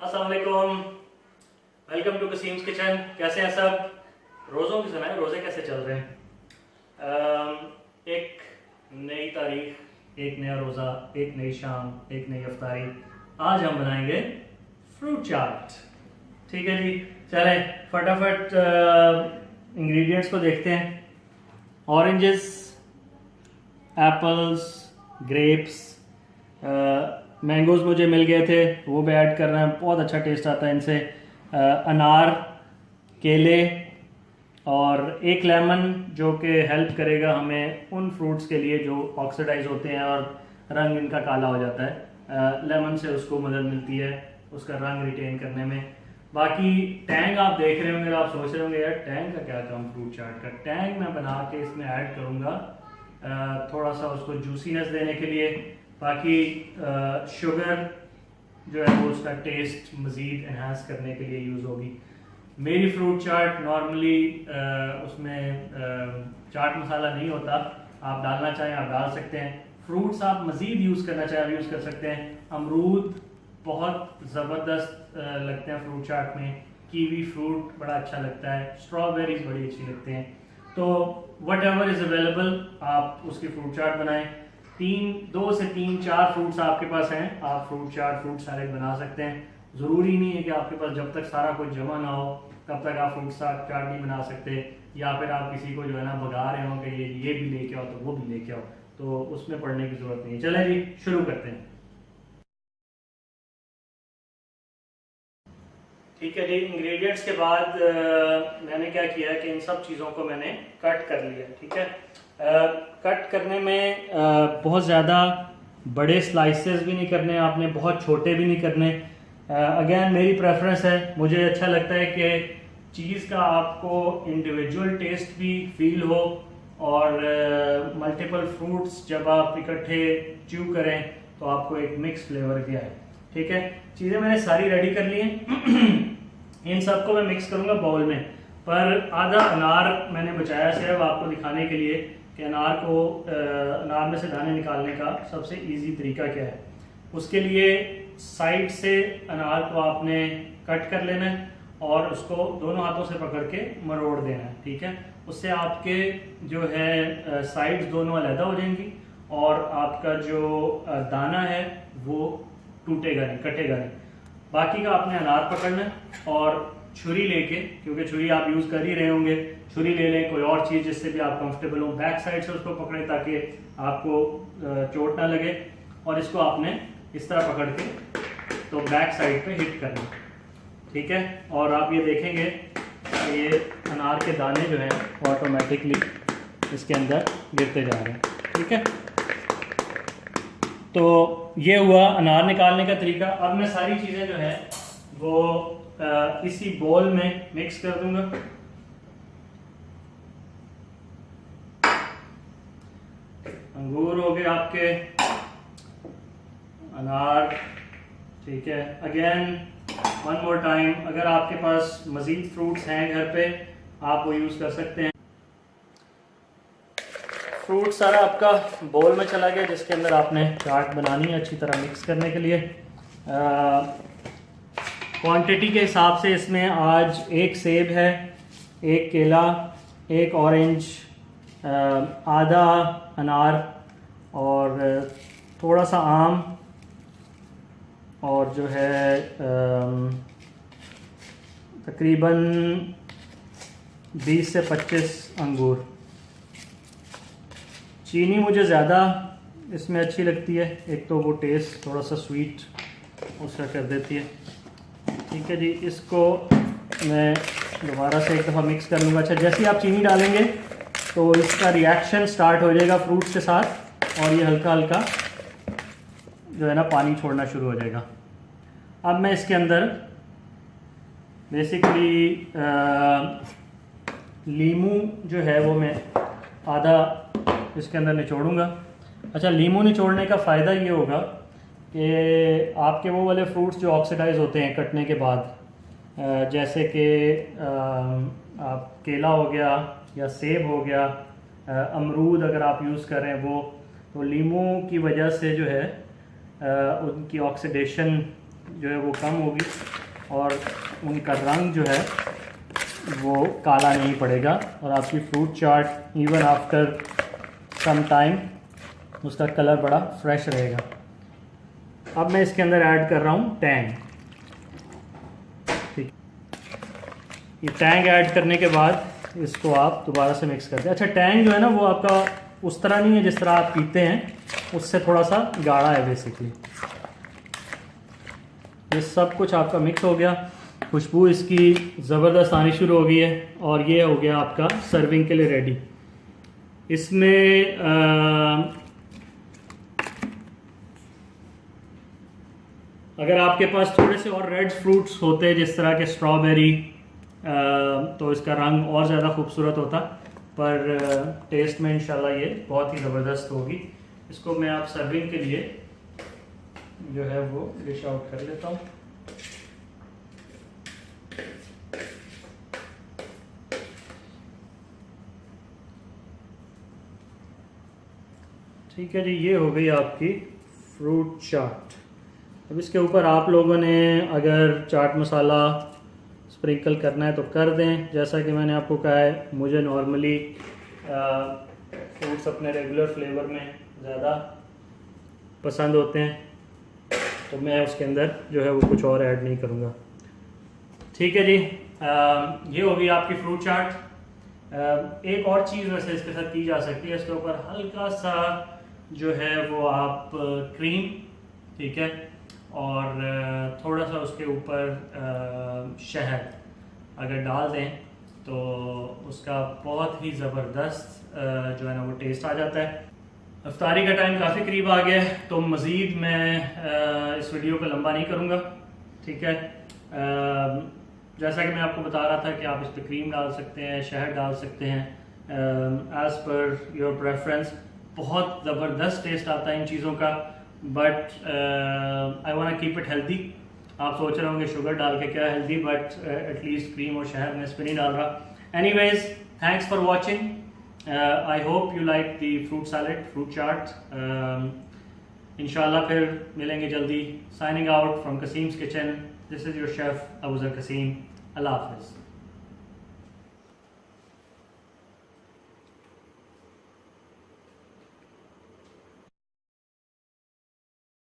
अस्सलाम वालेकुम, welcome to कसीम्स kitchen. कैसे हैं सब? रोज़ों की समय, रोज़े कैसे चल रहे हैं? एक नई तारीख, एक नया रोज़ा, एक नई शाम, एक नई अफ्तारी। आज हम बनाएंगे फ्रूट चाट। ठीक है जी, चलें फटाफट इंग्रेडिएंट्स को देखते हैं। ऑरेंजेस, एप्पल्स, ग्रेप्स, मैंगोज़ मुझे मिल गए थे, वो भी ऐड कर रहे हैं, बहुत अच्छा टेस्ट आता है इनसे। अनार, केले और एक लेमन जो कि हेल्प करेगा हमें उन फ्रूट्स के लिए जो ऑक्सीडाइज होते हैं और रंग इनका काला हो जाता है। लेमन से उसको मदद मिलती है उसका रंग रिटेन करने में। बाकी टैंग आप देख रहे होंगे, आप सोच रहे होंगे यार टैंग का क्या काम फ्रूट चाट का। टैंग मैं बना के इसमें ऐड करूँगा थोड़ा सा उसको जूसीनेस देने के लिए। बाकी शुगर जो है वो उसका टेस्ट मज़ीद एनहांस करने के लिए यूज़ होगी। मेरी फ्रूट चाट नॉर्मली उसमें चाट मसाला नहीं होता, आप डालना चाहें आप डाल सकते हैं। फ्रूट्स आप मज़ीद यूज़ करना चाहें आप यूज़ कर सकते हैं। अमरूद बहुत ज़बरदस्त लगते हैं फ्रूट चाट में, कीवी फ्रूट बड़ा अच्छा लगता है, स्ट्रॉबेरीज बड़ी अच्छी लगते हैं। तो वट एवर इज़ अवेलेबल आप उसकी फ्रूट चाट बनाएं। 2 से 3-4 फ्रूट्स आपके पास हैं, आप फ्रूट चाट फ्रूट सैलेड बना सकते हैं। ज़रूरी नहीं है कि आपके पास जब तक सारा कुछ जमा ना हो तब तक आप फ्रूट चाट नहीं बना सकते, या फिर आप किसी को जो है ना भगा रहे हो कि ये भी लेके आओ तो वो भी लेके आओ, तो उसमें पढ़ने की ज़रूरत नहीं है। चलें जी शुरू करते हैं। ठीक है जी, इंग्रेडिएंट्स के बाद मैंने क्या किया है कि इन सब चीज़ों को मैंने कट कर लिया। ठीक है, कट करने में बहुत ज़्यादा बड़े स्लाइसेस भी नहीं करने आपने, बहुत छोटे भी नहीं करने। अगेन मेरी प्रेफरेंस है, मुझे अच्छा लगता है कि चीज़ का आपको इंडिविजुअल टेस्ट भी फील हो और मल्टीपल फ्रूट्स जब आप इकट्ठे च्यू करें तो आपको एक मिक्स फ्लेवर भी आए। ठीक है, चीज़ें मैंने सारी रेडी कर ली हैं। इन सबको मैं मिक्स करूंगा बाउल में, पर आधा अनार मैंने बचाया सिर्फ आपको दिखाने के लिए कि अनार में से दाने निकालने का सबसे इजी तरीका क्या है। उसके लिए साइड से अनार को आपने कट कर लेना है और उसको दोनों हाथों से पकड़ के मरोड़ देना है। ठीक है, उससे आपके जो है साइड्स दोनों अलग हो जाएंगी और आपका जो दाना है वो टूटेगा नहीं, कटेगा नहीं। बाकी का आपने अनार पकड़ना है और छुरी लेके, क्योंकि छुरी आप यूज़ कर ही रहे होंगे, छुरी ले लें, कोई और चीज़ जिससे भी आप कंफर्टेबल हो। बैक साइड से उसको पकड़ें ताकि आपको चोट ना लगे, और इसको आपने इस तरह पकड़ के तो बैक साइड पे हिट करना। ठीक है, और आप ये देखेंगे कि ये अनार के दाने जो हैं ऑटोमेटिकली इसके अंदर गिरते जा रहे हैं। ठीक है, तो ये हुआ अनार निकालने का तरीका। अब मैं सारी चीज़ें जो है वो इसी बोल में मिक्स कर दूंगा। अंगूर हो गए आपके, अनार। ठीक है, अगेन वन मोर टाइम, अगर आपके पास मज़ीद फ्रूट्स हैं घर पे आप वो यूज़ कर सकते हैं। फ्रूट सारा आपका बोल में चला गया जिसके अंदर आपने चाट बनानी है अच्छी तरह मिक्स करने के लिए। क्वांटिटी के हिसाब से इसमें आज 1 सेब है, 1 केला, 1 ऑरेंज, आधा अनार और थोड़ा सा आम, और जो है तकरीबन 20 से 25 अंगूर। चीनी मुझे ज़्यादा इसमें अच्छी लगती है, एक तो वो टेस्ट थोड़ा सा स्वीट उसका कर देती है। ठीक है जी, इसको मैं दोबारा से एक दफ़ा मिक्स कर लूँगा। अच्छा, जैसे ही आप चीनी डालेंगे तो इसका रिएक्शन स्टार्ट हो जाएगा फ्रूट्स के साथ और ये हल्का हल्का जो है ना पानी छोड़ना शुरू हो जाएगा। अब मैं इसके अंदर बेसिकली लीमू जो है वो मैं आधा इसके अंदर निचोड़ूंगा। अच्छा, लीमू निचोड़ने का फ़ायदा ये होगा कि आपके वो वाले फ्रूट्स जो ऑक्सीडाइज होते हैं कटने के बाद, जैसे कि आप केला हो गया या सेब हो गया, अमरूद अगर आप यूज़ कर रहे हैं वो, तो लीमू की वजह से जो है उनकी ऑक्सीडेशन जो है वो कम होगी और उनका रंग जो है वो काला नहीं पड़ेगा और आपकी फ्रूट चाट इवन आफ्टर सम टाइम उसका कलर बड़ा फ्रेश रहेगा। अब मैं इसके अंदर ऐड कर रहा हूँ टैंग। ठीक, ये टैंग ऐड करने के बाद इसको आप दोबारा से मिक्स कर दें। अच्छा, टैंग जो है ना वो आपका उस तरह नहीं है जिस तरह आप पीते हैं, उससे थोड़ा सा गाढ़ा है बेसिकली। ये सब कुछ आपका मिक्स हो गया, खुशबू इसकी ज़बरदस्त आनी शुरू हो गई है और ये हो गया आपका सर्विंग के लिए रेडी। इसमें अगर आपके पास थोड़े से और रेड फ्रूट्स होते जिस तरह के स्ट्रॉबेरी, तो इसका रंग और ज़्यादा खूबसूरत होता, पर टेस्ट में इंशाल्लाह ये बहुत ही ज़बरदस्त होगी। इसको मैं आप सर्विंग के लिए जो है वो डिश आउट कर लेता हूँ। ठीक है जी, ये हो गई आपकी फ्रूट चाट। अब इसके ऊपर आप लोगों ने अगर चाट मसाला स्प्रिंकल करना है तो कर दें। जैसा कि मैंने आपको कहा है, मुझे नॉर्मली फ्रूट्स अपने रेगुलर फ्लेवर में ज़्यादा पसंद होते हैं, तो मैं उसके अंदर जो है वो कुछ और ऐड नहीं करूँगा। ठीक है जी, ये होगी आपकी फ्रूट चाट। एक और चीज़ वैसे इसके साथ की जा सकती है, इसके ऊपर हल्का सा जो है वो आप क्रीम, ठीक है, और थोड़ा सा उसके ऊपर शहद अगर डाल दें तो उसका बहुत ही ज़बरदस्त जो है ना वो टेस्ट आ जाता है। इफ्तारी का टाइम काफ़ी करीब आ गया है, तो मज़ीद मैं इस वीडियो को लंबा नहीं करूँगा। ठीक है, जैसा कि मैं आपको बता रहा था कि आप इस पर क्रीम डाल सकते हैं, शहद डाल सकते हैं, एज़ पर योर प्रेफरेंस। बहुत ज़बरदस्त टेस्ट आता है इन चीज़ों का, but I want keep it healthy. आप सोच रहे होंगे शुगर डाल के क्या हेल्दी, बट एटलीस्ट क्रीम और शहद मैं इस पर नहीं डाल रहा। Anyways, thanks for watching. I hope you like the fruit salad, fruit chart. इंशाल्लाह फिर मिलेंगे जल्दी। Signing out from Kaseem's Kitchen. This is your chef Abu Zar Kaseem. Allah Hafiz.